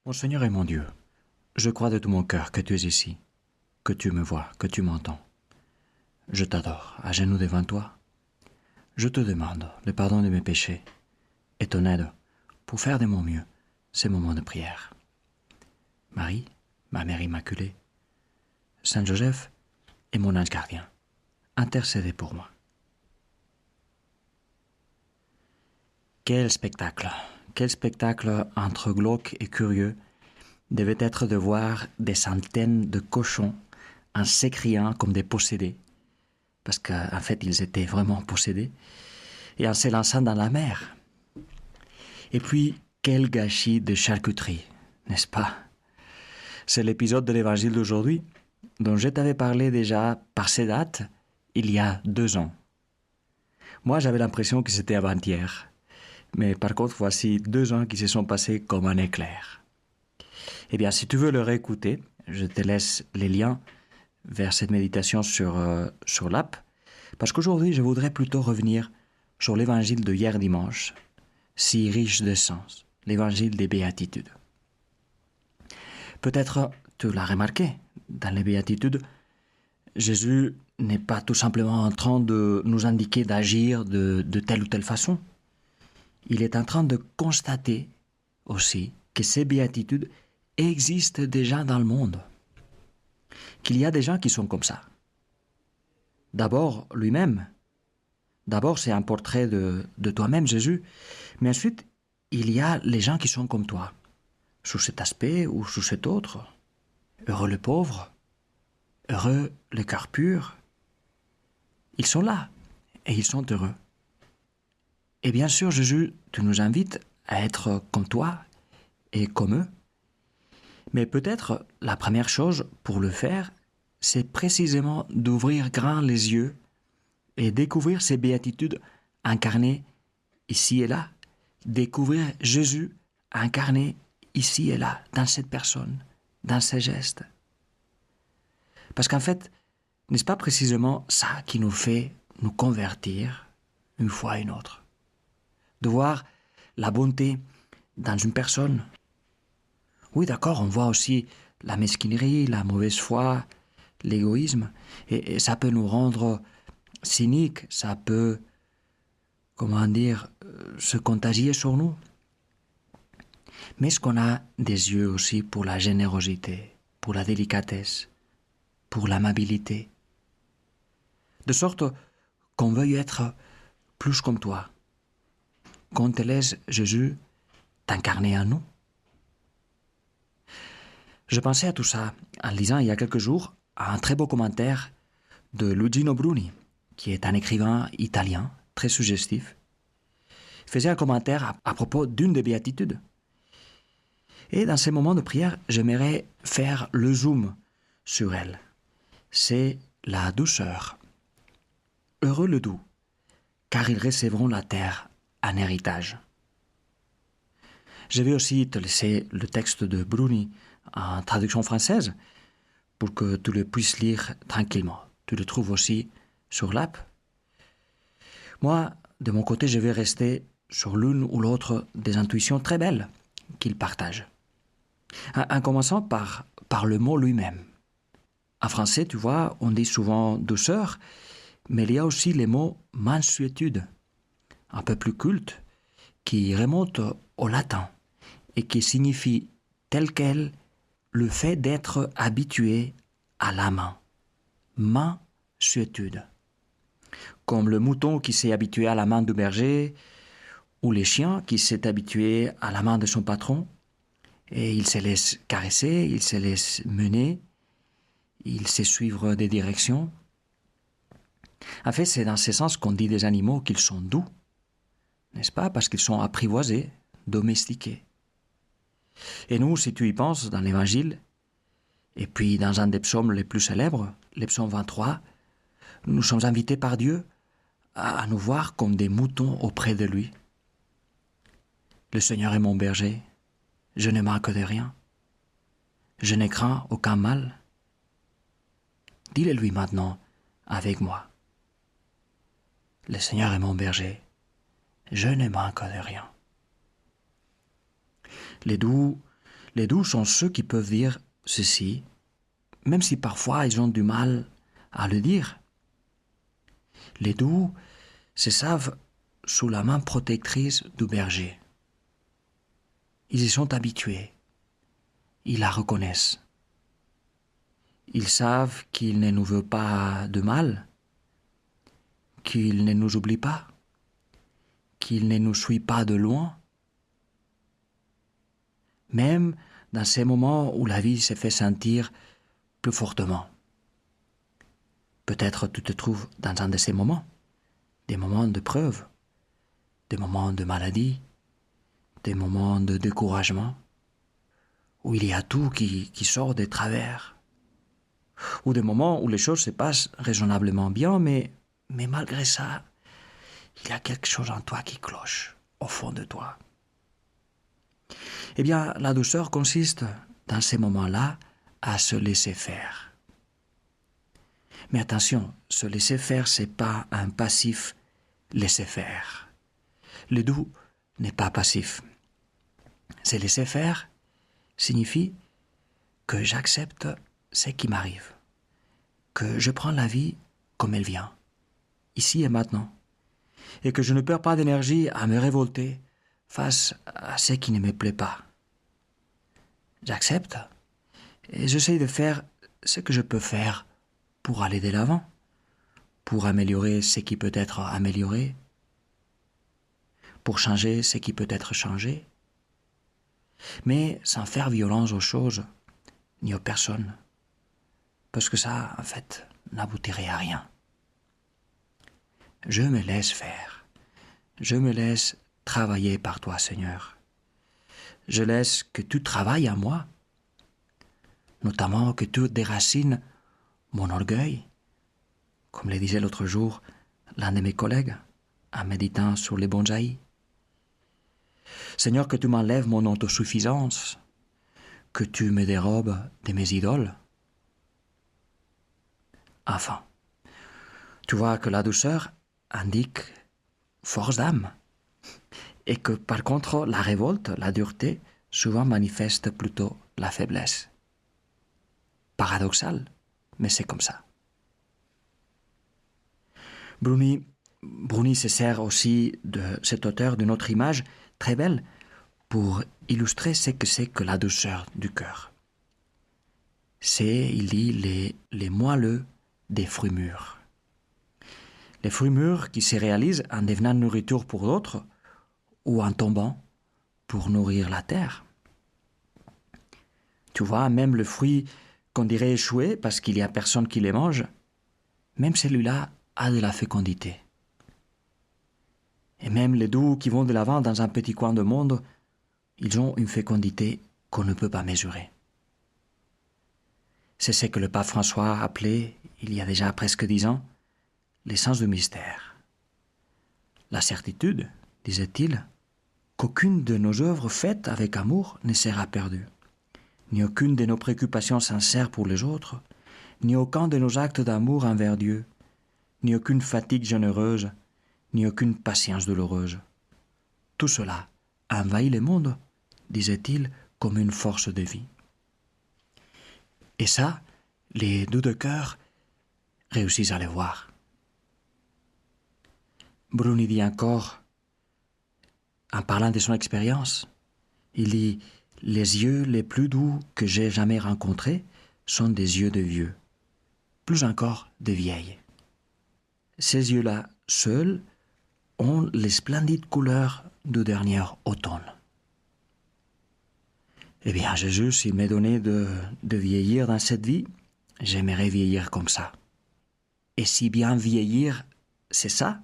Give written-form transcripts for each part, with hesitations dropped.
Mon Seigneur et mon Dieu, je crois de tout mon cœur que tu es ici, que tu me vois, que tu m'entends. Je t'adore, à genoux devant toi. Je te demande le pardon de mes péchés et ton aide pour faire de mon mieux ces moments de prière. Marie, ma Mère Immaculée, Saint Joseph et mon ange gardien, intercédez pour moi. Quel spectacle entre glauque et curieux devait être de voir des centaines de cochons en s'écriant comme des possédés, parce qu'en fait ils étaient vraiment possédés, et en s'élançant dans la mer. Et puis, quel gâchis de charcuterie, n'est-ce pas? C'est l'épisode de l'évangile d'aujourd'hui, dont je t'avais parlé déjà par ces dates, il y a 2 ans. Moi, j'avais l'impression que c'était avant-hier. Mais par contre, voici 2 ans qui se sont passés comme un éclair. Eh bien, si tu veux le réécouter, je te laisse les liens vers cette méditation sur l'app, parce qu'aujourd'hui, je voudrais plutôt revenir sur l'évangile de hier dimanche, si riche de sens, l'évangile des béatitudes. Peut-être tu l'as remarqué, dans les béatitudes, Jésus n'est pas tout simplement en train de nous indiquer d'agir de telle ou telle façon. Il est en train de constater aussi que ces béatitudes existent déjà dans le monde, qu'il y a des gens qui sont comme ça. D'abord, lui-même. D'abord, c'est un portrait de toi-même, Jésus. Mais ensuite, il y a les gens qui sont comme toi, sous cet aspect ou sous cet autre. Heureux le pauvre, heureux le cœur pur. Ils sont là et ils sont heureux. Et bien sûr, Jésus, tu nous invites à être comme toi et comme eux. Mais peut-être la première chose pour le faire, c'est précisément d'ouvrir grand les yeux et découvrir ces béatitudes incarnées ici et là. Découvrir Jésus incarné ici et là, dans cette personne, dans ses gestes. Parce qu'en fait, n'est-ce pas précisément ça qui nous fait nous convertir une fois à une autre? De voir la bonté dans une personne. Oui, d'accord, on voit aussi la mesquinerie, la mauvaise foi, l'égoïsme, et ça peut nous rendre cyniques, ça peut, se contagier sur nous. Mais est-ce qu'on a des yeux aussi pour la générosité, pour la délicatesse, pour l'amabilité, de sorte qu'on veuille être plus comme toi, qu'on te laisse, Jésus, t'incarner en nous. Je pensais à tout ça en lisant il y a quelques jours un très beau commentaire de Luigino Bruni, qui est un écrivain italien très suggestif. Il faisait un commentaire à propos d'une des béatitudes. Et dans ces moments de prière, j'aimerais faire le zoom sur elle. C'est la douceur. Heureux le doux, car ils recevront la terre en héritage. Je vais aussi te laisser le texte de Bruni en traduction française pour que tu le puisses lire tranquillement. Tu le trouves aussi sur l'app. Moi, de mon côté, je vais rester sur l'une ou l'autre des intuitions très belles qu'il partage. En commençant par le mot lui-même. En français, tu vois, on dit souvent douceur, mais il y a aussi les mots mansuétude, un peu plus culte, qui remonte au latin et qui signifie tel quel le fait d'être habitué à la main. Mansuétude. Comme le mouton qui s'est habitué à la main du berger, ou les chiens qui s'est habitué à la main de son patron, et il se laisse caresser, il se laisse mener, il sait suivre des directions. En fait, c'est dans ce sens qu'on dit des animaux qu'ils sont doux, n'est-ce pas? Parce qu'ils sont apprivoisés, domestiqués. Et nous, si tu y penses, dans l'Évangile, et puis dans un des psaumes les plus célèbres, les psaumes 23, nous sommes invités par Dieu à nous voir comme des moutons auprès de lui. Le Seigneur est mon berger, je ne manque de rien. Je ne crains aucun mal. Dis-le lui maintenant avec moi. Le Seigneur est mon berger, je ne manque de rien. Les doux, Les doux sont ceux qui peuvent dire ceci, même si parfois ils ont du mal à le dire. Les doux se savent sous la main protectrice du berger. Ils y sont habitués. Ils la reconnaissent. Ils savent qu'il ne nous veut pas de mal, qu'il ne nous oublie pas, qu'il ne nous suit pas de loin. Même dans ces moments où la vie se fait sentir plus fortement. Peut-être tu te trouves dans un de ces moments, des moments de preuve, des moments de maladie, des moments de découragement, où il y a tout qui sort des travers, ou des moments où les choses se passent raisonnablement bien, mais malgré ça, il y a quelque chose en toi qui cloche, au fond de toi. Eh bien, la douceur consiste, dans ces moments-là, à se laisser faire. Mais attention, se laisser faire, c'est pas un passif laisser faire. Le doux n'est pas passif. Se laisser faire signifie que j'accepte ce qui m'arrive, que je prends la vie comme elle vient, ici et maintenant, et que je ne perds pas d'énergie à me révolter face à ce qui ne me plaît pas. J'accepte et j'essaie de faire ce que je peux faire pour aller de l'avant, pour améliorer ce qui peut être amélioré, pour changer ce qui peut être changé, mais sans faire violence aux choses ni aux personnes, parce que ça, en fait, n'aboutirait à rien. Je me laisse faire, je me laisse travailler par toi, Seigneur. Je laisse que tu travailles en moi, notamment que tu déracines mon orgueil, comme le disait l'autre jour l'un de mes collègues en méditant sur les bonsaïs. Seigneur, que tu m'enlèves mon autosuffisance, que tu me dérobes de mes idoles. Enfin, tu vois que la douceur indique force d'âme, et que par contre la révolte, la dureté, souvent manifeste plutôt la faiblesse. Paradoxal, mais c'est comme ça. Bruni se sert aussi de cet auteur d'une autre image très belle pour illustrer ce que c'est que la douceur du cœur. C'est, il dit, les moelleux des fruits mûrs. Les fruits mûrs qui se réalisent en devenant nourriture pour d'autres ou en tombant pour nourrir la terre. Tu vois, même le fruit qu'on dirait échoué parce qu'il n'y a personne qui les mange, même celui-là a de la fécondité. Et même les doux qui vont de l'avant dans un petit coin de monde, ils ont une fécondité qu'on ne peut pas mesurer. C'est ce que le pape François appelait, il y a déjà presque 10 ans, l'essence du mystère. La certitude, disait-il, qu'aucune de nos œuvres faites avec amour ne sera perdue, ni aucune de nos préoccupations sincères pour les autres, ni aucun de nos actes d'amour envers Dieu, ni aucune fatigue généreuse, ni aucune patience douloureuse. Tout cela envahit le monde, disait-il, comme une force de vie. Et ça, les doux de cœur réussissent à le voir. Bruni dit encore, en parlant de son expérience, il dit « Les yeux les plus doux que j'ai jamais rencontrés sont des yeux de vieux, plus encore de vieilles. Ces yeux-là, seuls, ont les splendides couleurs du dernier automne. » Eh bien, Jésus, s'il m'est donné de vieillir dans cette vie, j'aimerais vieillir comme ça. Et si bien vieillir, c'est ça,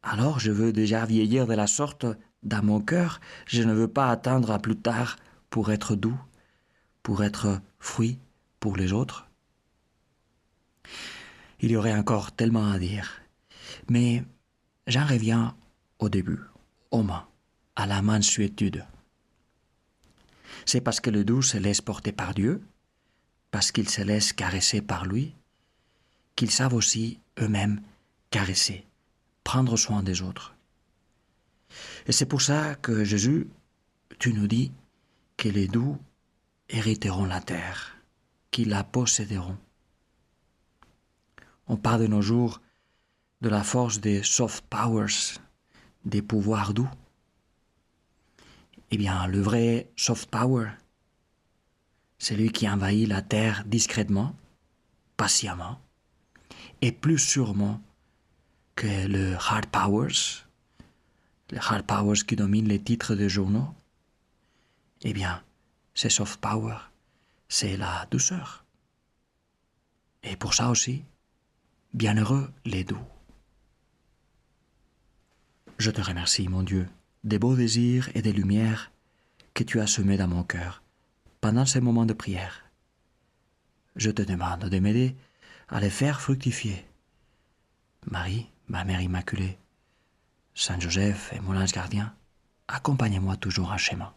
alors je veux déjà vieillir de la sorte dans mon cœur. Je ne veux pas attendre à plus tard pour être doux, pour être fruit pour les autres. Il y aurait encore tellement à dire, mais j'en reviens au début, aux mains, à la mansuétude. C'est parce que le doux se laisse porter par Dieu, parce qu'ils se laissent caresser par lui, qu'ils savent aussi eux-mêmes caresser, prendre soin des autres. Et c'est pour ça que Jésus, tu nous dis que les doux hériteront la terre, qui la posséderont. On parle de nos jours de la force des soft powers, des pouvoirs doux. Eh bien, le vrai soft power, c'est lui qui envahit la terre discrètement, patiemment, et plus sûrement que le hard powers, les hard powers qui dominent les titres de journaux. Eh bien, c'est soft power, c'est la douceur. Et pour ça aussi, bienheureux les doux. Je te remercie, mon Dieu, des beaux désirs et des lumières que tu as semés dans mon cœur pendant ces moments de prière. Je te demande de m'aider à les faire fructifier. Marie, ma Mère Immaculée, Saint Joseph et mon ange gardien, accompagnez-moi toujours en chemin.